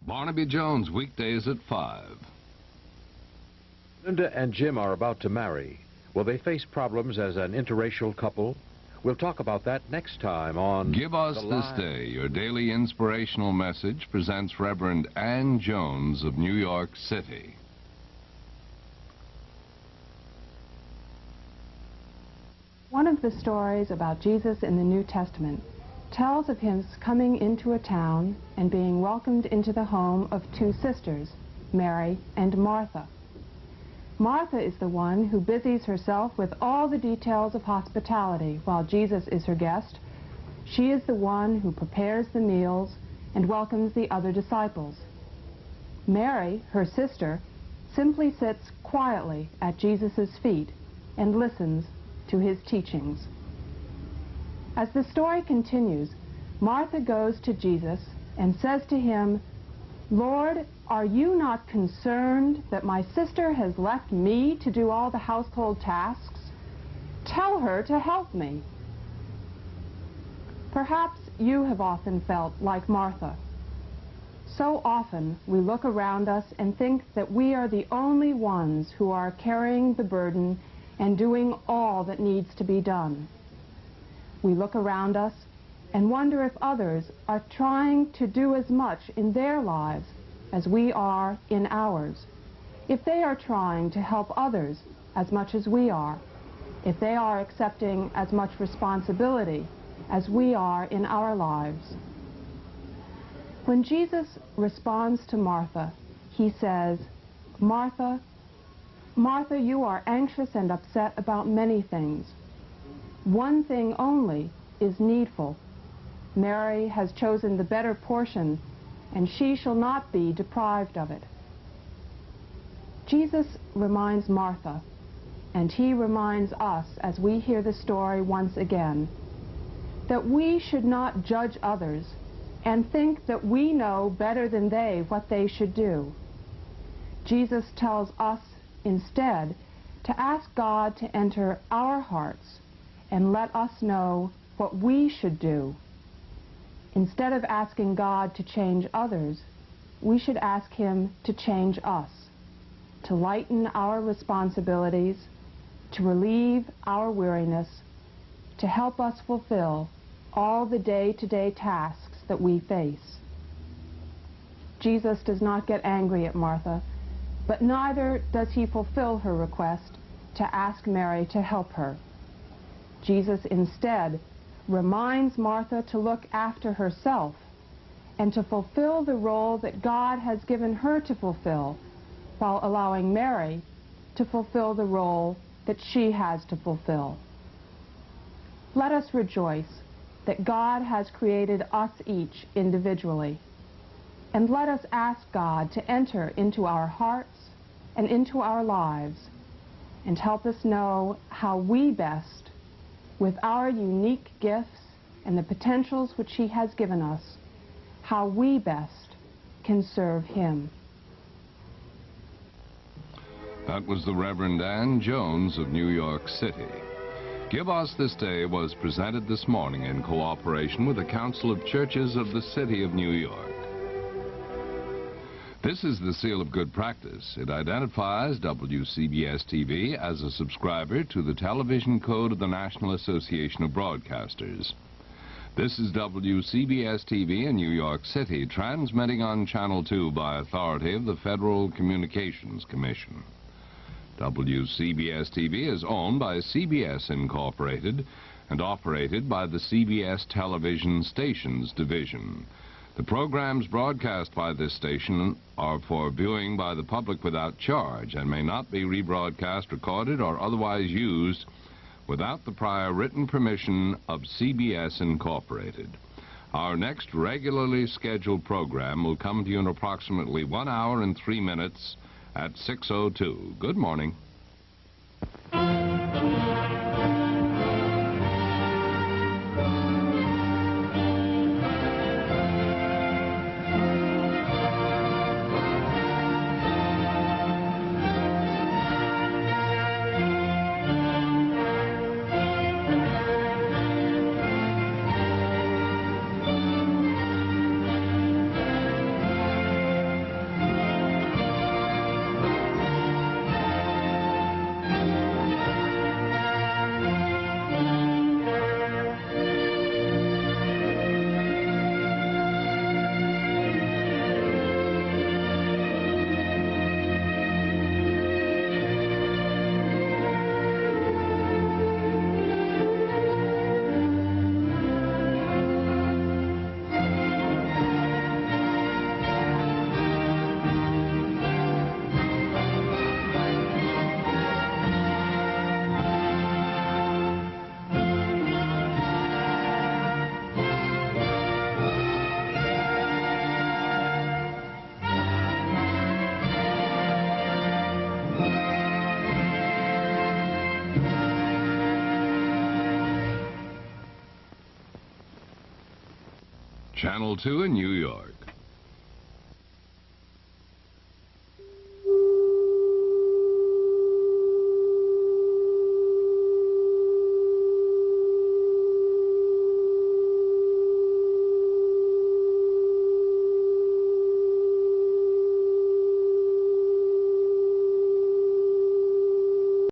Barnaby Jones, weekdays at 5. Linda and Jim are about to marry. Will they face problems as an interracial couple? We'll talk about that next time on Give Us This Day, your daily inspirational message, presents Reverend Ann Jones of New York City. One of the stories about Jesus in the New Testament tells of him coming into a town and being welcomed into the home of two sisters, Mary and Martha. Martha is the one who busies herself with all the details of hospitality while Jesus is her guest. She is the one who prepares the meals and welcomes the other disciples. Mary, her sister, simply sits quietly at Jesus' feet and listens to his teachings. As the story continues, Martha goes to Jesus and says to him, "Lord, are you not concerned that my sister has left me to do all the household tasks? Tell her to help me." Perhaps you have often felt like Martha. So often we look around us and think that we are the only ones who are carrying the burden and doing all that needs to be done. We look around us and wonder if others are trying to do as much in their lives as we are in ours, if they are trying to help others as much as we are, if they are accepting as much responsibility as we are in our lives. When Jesus responds to Martha, he says, "Martha, Martha, you are anxious and upset about many things. One thing only is needful. Mary has chosen the better portion, and she shall not be deprived of it." Jesus reminds Martha, and he reminds us as we hear the story once again, that we should not judge others and think that we know better than they what they should do. Jesus tells us instead to ask God to enter our hearts and let us know what we should do. Instead of asking God to change others, we should ask him to change us, to lighten our responsibilities, to relieve our weariness, to help us fulfill all the day-to-day tasks that we face. Jesus does not get angry at Martha, but neither does he fulfill her request to ask Mary to help her. Jesus instead reminds Martha to look after herself and to fulfill the role that God has given her to fulfill, while allowing Mary to fulfill the role that she has to fulfill. Let us rejoice that God has created us each individually, and let us ask God to enter into our hearts and into our lives and help us know how we best, with our unique gifts and the potentials which he has given us, how we best can serve him. That was the Reverend Ann Jones of New York City. Give Us This Day was presented this morning in cooperation with the Council of Churches of the City of New York. This is the seal of good practice. It identifies WCBS-TV as a subscriber to the television code of the National Association of Broadcasters. This is WCBS-TV in New York City, transmitting on Channel 2 by authority of the Federal Communications Commission. WCBS-TV is owned by CBS Incorporated and operated by the CBS Television Stations Division. The programs broadcast by this station are for viewing by the public without charge and may not be rebroadcast, recorded, or otherwise used without the prior written permission of CBS Incorporated. Our next regularly scheduled program will come to you in approximately 1 hour and 3 minutes at 6:02. Good morning. Channel 2 in New York.